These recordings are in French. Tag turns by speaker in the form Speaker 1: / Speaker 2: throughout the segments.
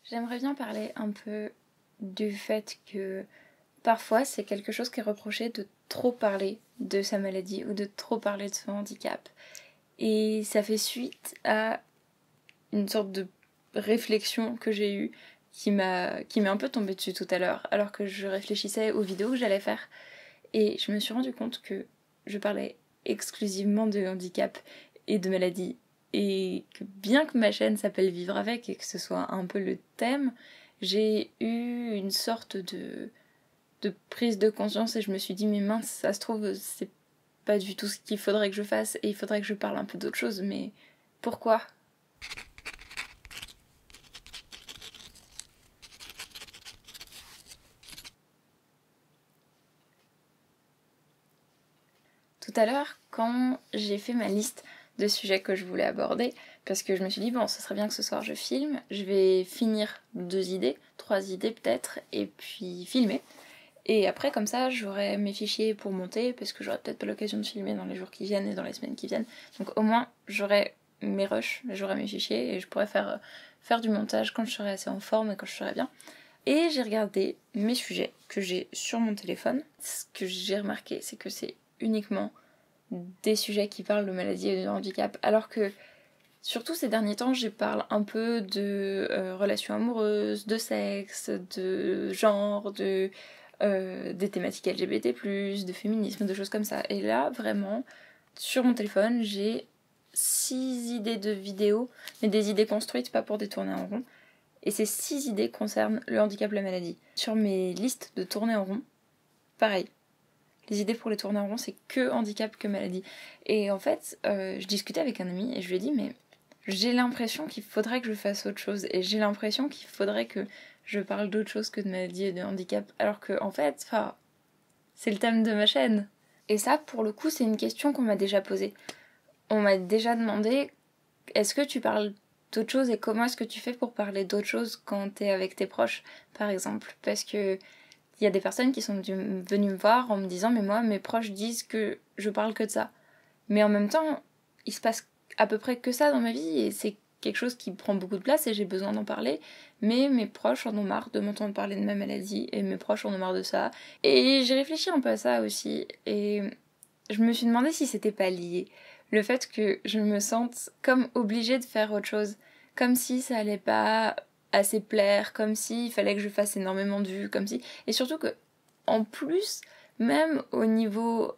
Speaker 1: J'aimerais bien parler un peu du fait que parfois c'est quelque chose qui est reproché de trop parler de sa maladie ou de trop parler de son handicap. Et ça fait suite à une sorte de réflexion que j'ai eue qui m'est un peu tombée dessus tout à l'heure, alors que je réfléchissais aux vidéos que j'allais faire. Et je me suis rendu compte que je parlais exclusivement de handicap et de maladie. Et que bien que ma chaîne s'appelle Vivre avec et que ce soit un peu le thème, j'ai eu une sorte de prise de conscience et je me suis dit mais mince, ça se trouve c'est pas du tout ce qu'il faudrait que je fasse et il faudrait que je parle un peu d'autre chose, mais pourquoi ? Tout à l'heure, quand j'ai fait ma liste de sujets que je voulais aborder, parce que je me suis dit, bon, ce serait bien que ce soir je filme, je vais finir 2 idées, 3 idées peut-être, et puis filmer. Et après, comme ça, j'aurai mes fichiers pour monter, parce que j'aurai peut-être pas l'occasion de filmer dans les jours qui viennent et dans les semaines qui viennent. Donc au moins, j'aurai mes rushs, j'aurai mes fichiers, et je pourrai faire du montage quand je serai assez en forme et quand je serai bien. Et j'ai regardé mes sujets que j'ai sur mon téléphone. Ce que j'ai remarqué, c'est que c'est uniquement des sujets qui parlent de maladie et de handicap, alors que surtout ces derniers temps, je parle un peu de relations amoureuses, de sexe, de genre, des thématiques LGBT+, de féminisme, de choses comme ça. Et là, vraiment, sur mon téléphone, j'ai 6 idées de vidéos, mais des idées construites, pas pour des tournées en rond. Et ces 6 idées concernent le handicap, la maladie. Sur mes listes de tournées en rond, pareil. Les idées pour les tournées en rond, c'est que handicap, que maladie. Et en fait, je discutais avec un ami et je lui ai dit, mais j'ai l'impression qu'il faudrait que je fasse autre chose. Et j'ai l'impression qu'il faudrait que je parle d'autre chose que de maladie et de handicap. Alors que, en fait, c'est le thème de ma chaîne. Et ça, pour le coup, c'est une question qu'on m'a déjà posée. On m'a déjà demandé, est-ce que tu parles d'autre chose et comment est-ce que tu fais pour parler d'autre chose quand t'es avec tes proches, par exemple ? Parce que il y a des personnes qui sont venues me voir en me disant mais moi mes proches disent que je parle que de ça. Mais en même temps, il se passe à peu près que ça dans ma vie et c'est quelque chose qui prend beaucoup de place et j'ai besoin d'en parler. Mais mes proches en ont marre de m'entendre parler de ma maladie et mes proches en ont marre de ça. Et j'ai réfléchi un peu à ça aussi et je me suis demandé si c'était pas lié. Le fait que je me sente comme obligée de faire autre chose. Comme si ça allait pas assez plaire, comme s'il fallait que je fasse énormément de vues, comme si... Et surtout que, en plus, même au niveau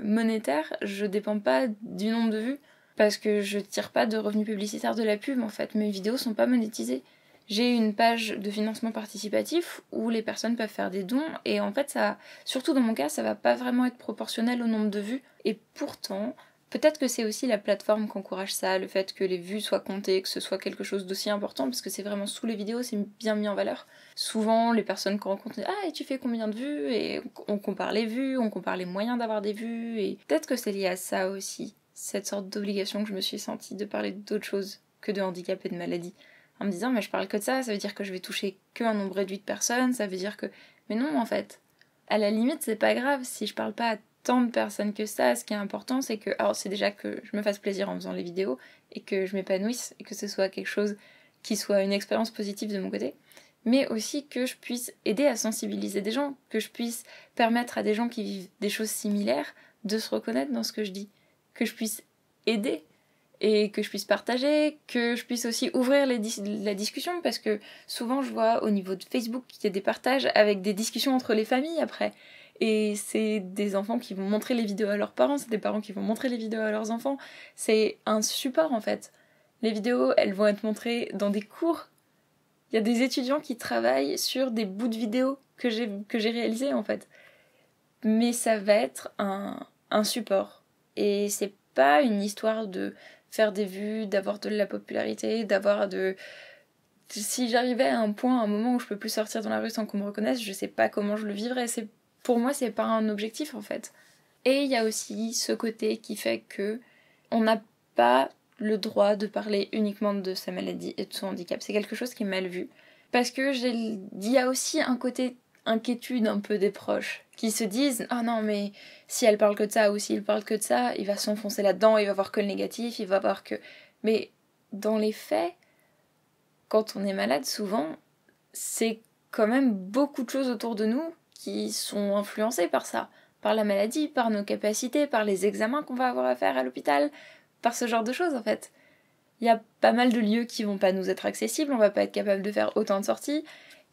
Speaker 1: monétaire, je dépends pas du nombre de vues, parce que je tire pas de revenus publicitaires de la pub, en fait. Mes vidéos sont pas monétisées. J'ai une page de financement participatif où les personnes peuvent faire des dons, et en fait, ça, surtout dans mon cas, ça va pas vraiment être proportionnel au nombre de vues, et pourtant... Peut-être que c'est aussi la plateforme qui encourage ça, le fait que les vues soient comptées, que ce soit quelque chose d'aussi important, parce que c'est vraiment sous les vidéos, c'est bien mis en valeur. Souvent, les personnes qu'on rencontre disent « Ah, et tu fais combien de vues ?» Et on compare les vues, on compare les moyens d'avoir des vues, et peut-être que c'est lié à ça aussi, cette sorte d'obligation que je me suis sentie de parler d'autre chose que de handicap et de maladie. En me disant « Mais je parle que de ça, ça veut dire que je vais toucher qu'un nombre réduit de personnes, ça veut dire que... » Mais non, en fait. À la limite, c'est pas grave si je parle pas à tant de personnes que ça. Ce qui est important, c'est que, alors c'est déjà que je me fasse plaisir en faisant les vidéos et que je m'épanouisse et que ce soit quelque chose qui soit une expérience positive de mon côté, mais aussi que je puisse aider à sensibiliser des gens, que je puisse permettre à des gens qui vivent des choses similaires de se reconnaître dans ce que je dis, que je puisse aider et que je puisse partager, que je puisse aussi ouvrir la discussion, parce que souvent je vois au niveau de Facebook qu'il y a des partages avec des discussions entre les familles après. Et c'est des enfants qui vont montrer les vidéos à leurs parents, c'est des parents qui vont montrer les vidéos à leurs enfants. C'est un support en fait. Les vidéos, elles vont être montrées dans des cours. Il y a des étudiants qui travaillent sur des bouts de vidéos que j'ai réalisés en fait. Mais ça va être un support. Et c'est pas une histoire de faire des vues, d'avoir de la popularité, d'avoir de... Si j'arrivais à un point, à un moment où je peux plus sortir dans la rue sans qu'on me reconnaisse, je sais pas comment je le vivrais. Pour moi, c'est pas un objectif en fait. Et il y a aussi ce côté qui fait que on n'a pas le droit de parler uniquement de sa maladie et de son handicap. C'est quelque chose qui est mal vu. Parce que il y a aussi un côté inquiétude un peu des proches qui se disent « Ah non, mais si elle parle que de ça ou s'il parle que de ça, il va s'enfoncer là-dedans, il va voir que le négatif, il va voir que... » Mais dans les faits, quand on est malade, souvent, c'est quand même beaucoup de choses autour de nous qui sont influencées par ça, par la maladie, par nos capacités, par les examens qu'on va avoir à faire à l'hôpital, par ce genre de choses en fait. Il y a pas mal de lieux qui vont pas nous être accessibles, on va pas être capable de faire autant de sorties,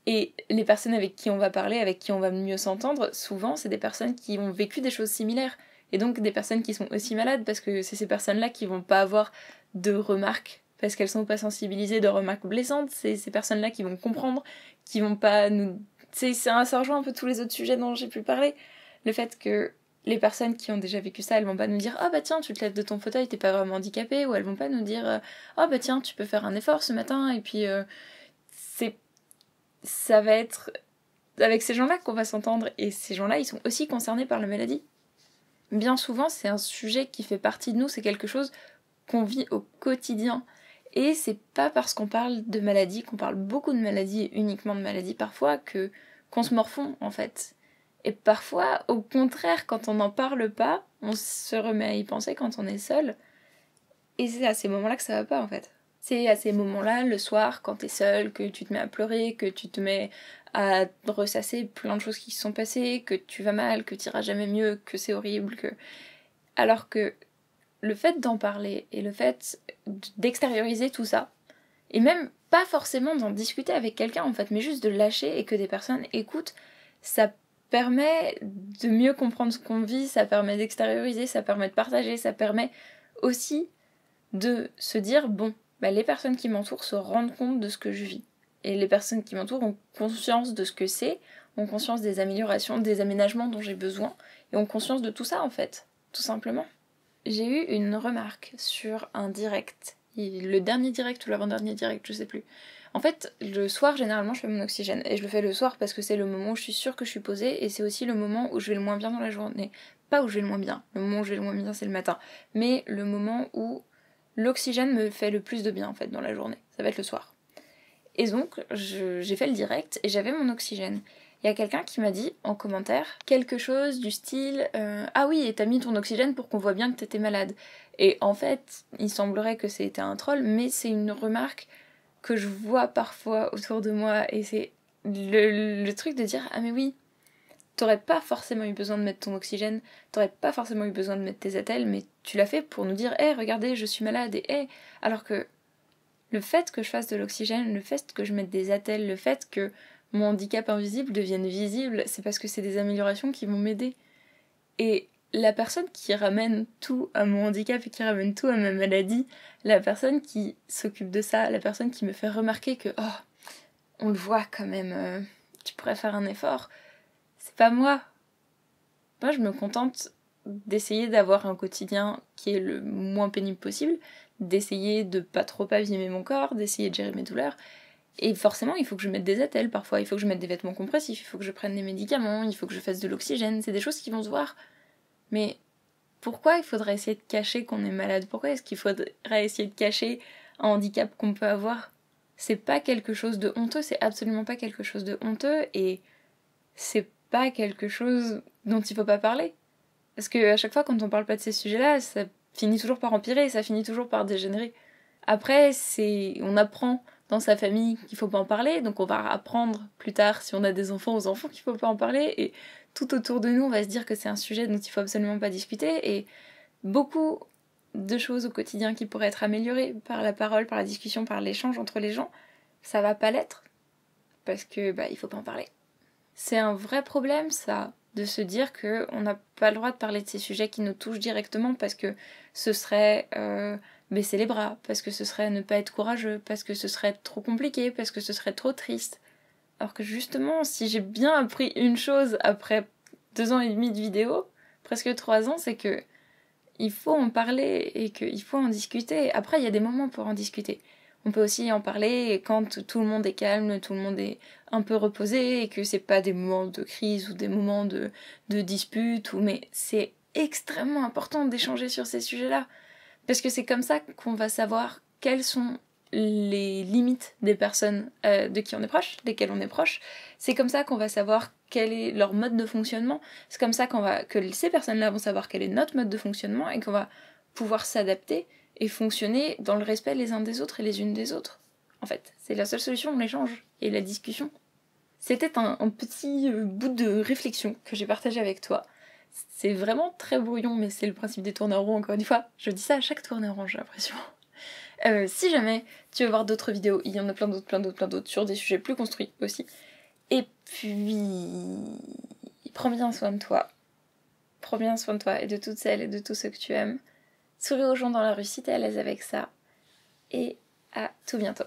Speaker 1: et les personnes avec qui on va parler, avec qui on va mieux s'entendre, souvent c'est des personnes qui ont vécu des choses similaires, et donc des personnes qui sont aussi malades, parce que c'est ces personnes-là qui vont pas avoir de remarques, parce qu'elles sont pas sensibilisées de remarques blessantes, c'est ces personnes-là qui vont comprendre, qui vont pas nous... ça rejoint un peu tous les autres sujets dont j'ai pu parler. Le fait que les personnes qui ont déjà vécu ça, elles vont pas nous dire « Ah bah tiens, tu te lèves de ton fauteuil, t'es pas vraiment handicapé », ou elles vont pas nous dire « Ah bah tiens, tu peux faire un effort ce matin », et puis ça va être avec ces gens-là qu'on va s'entendre, et ces gens-là, ils sont aussi concernés par la maladie. Bien souvent, c'est un sujet qui fait partie de nous, c'est quelque chose qu'on vit au quotidien. Et c'est pas parce qu'on parle de maladie, qu'on parle beaucoup de maladies et uniquement de maladies parfois, qu'on se morfond en fait. Et parfois, au contraire, quand on n'en parle pas, on se remet à y penser quand on est seul. Et c'est à ces moments-là que ça va pas en fait. C'est à ces moments-là, le soir, quand t'es seul, que tu te mets à pleurer, que tu te mets à ressasser plein de choses qui se sont passées, que tu vas mal, que t'iras jamais mieux, que c'est horrible, que... Alors que le fait d'en parler et le fait d'extérioriser tout ça, et même pas forcément d'en discuter avec quelqu'un en fait, mais juste de lâcher et que des personnes écoutent, ça permet de mieux comprendre ce qu'on vit, ça permet d'extérioriser, ça permet de partager, ça permet aussi de se dire bon, bah, les personnes qui m'entourent se rendent compte de ce que je vis. Et les personnes qui m'entourent ont conscience de ce que c'est, ont conscience des améliorations, des aménagements dont j'ai besoin, et ont conscience de tout ça en fait, tout simplement. J'ai eu une remarque sur un direct, le dernier direct ou l'avant-dernier direct, je sais plus. En fait, le soir, généralement, je fais mon oxygène, et je le fais le soir parce que c'est le moment où je suis sûre que je suis posée, et c'est aussi le moment où je vais le moins bien dans la journée. Pas où je vais le moins bien, le moment où je vais le moins bien, c'est le matin, mais le moment où l'oxygène me fait le plus de bien, en fait, dans la journée. Ça va être le soir. Et donc, j'ai fait le direct, et j'avais mon oxygène. Il y a quelqu'un qui m'a dit en commentaire quelque chose du style ah oui, et t'as mis ton oxygène pour qu'on voit bien que t'étais malade. Et en fait, il semblerait que c'était un troll, mais c'est une remarque que je vois parfois autour de moi, et c'est le truc de dire ah mais oui, t'aurais pas forcément eu besoin de mettre ton oxygène, t'aurais pas forcément eu besoin de mettre tes attelles, mais tu l'as fait pour nous dire hé, regardez, je suis malade, et hé, alors que le fait que je fasse de l'oxygène, le fait que je mette des attelles, le fait que mon handicap invisible devienne visible, c'est parce que c'est des améliorations qui vont m'aider. Et la personne qui ramène tout à mon handicap et qui ramène tout à ma maladie, la personne qui s'occupe de ça, la personne qui me fait remarquer que oh, on le voit quand même, tu pourrais faire un effort, c'est pas moi. Moi, je me contente d'essayer d'avoir un quotidien qui est le moins pénible possible, d'essayer de pas trop abîmer mon corps, d'essayer de gérer mes douleurs. Et forcément, il faut que je mette des attelles parfois, il faut que je mette des vêtements compressifs, il faut que je prenne des médicaments, il faut que je fasse de l'oxygène, c'est des choses qui vont se voir. Mais pourquoi il faudrait essayer de cacher qu'on est malade? Pourquoi est-ce qu'il faudrait essayer de cacher un handicap qu'on peut avoir? C'est pas quelque chose de honteux, c'est absolument pas quelque chose de honteux, et c'est pas quelque chose dont il faut pas parler. Parce que à chaque fois, quand on parle pas de ces sujets-là, ça finit toujours par empirer, ça finit toujours par dégénérer. Après, on apprend dans sa famille qu'il faut pas en parler, donc on va apprendre plus tard, si on a des enfants, aux enfants qu'il faut pas en parler, et tout autour de nous, on va se dire que c'est un sujet dont il faut absolument pas discuter, et beaucoup de choses au quotidien qui pourraient être améliorées par la parole, par la discussion, par l'échange entre les gens, ça va pas l'être, parce que il faut pas en parler. C'est un vrai problème, ça, de se dire qu'on n'a pas le droit de parler de ces sujets qui nous touchent directement parce que ce serait baisser les bras, parce que ce serait ne pas être courageux, parce que ce serait trop compliqué, parce que ce serait trop triste. Alors que justement, si j'ai bien appris une chose après 2 ans et demi de vidéo, presque 3 ans, c'est que il faut en parler et qu'il faut en discuter. Après, il y a des moments pour en discuter. On peut aussi en parler quand tout le monde est calme, tout le monde est un peu reposé et que c'est pas des moments de crise ou des moments de dispute, mais c'est extrêmement important d'échanger sur ces sujets-là. Parce que c'est comme ça qu'on va savoir quelles sont les limites des personnes de qui on est proche, desquelles on est proche. C'est comme ça qu'on va savoir quel est leur mode de fonctionnement. C'est comme ça que ces personnes-là vont savoir quel est notre mode de fonctionnement et qu'on va pouvoir s'adapter et fonctionner dans le respect les uns des autres et les unes des autres. en fait. C'est la seule solution, l'échange et la discussion. C'était un petit bout de réflexion que j'ai partagé avec toi. C'est vraiment très brouillon, mais c'est le principe des tournées en rond, encore une fois. Je dis ça à chaque tournée en rond, j'ai l'impression. Si jamais tu veux voir d'autres vidéos, il y en a plein d'autres, sur des sujets plus construits aussi. Et puis, prends bien soin de toi. Prends bien soin de toi et de toutes celles et de tous ceux que tu aimes. Souris aux gens dans la rue si t'es à l'aise avec ça. Et à tout bientôt.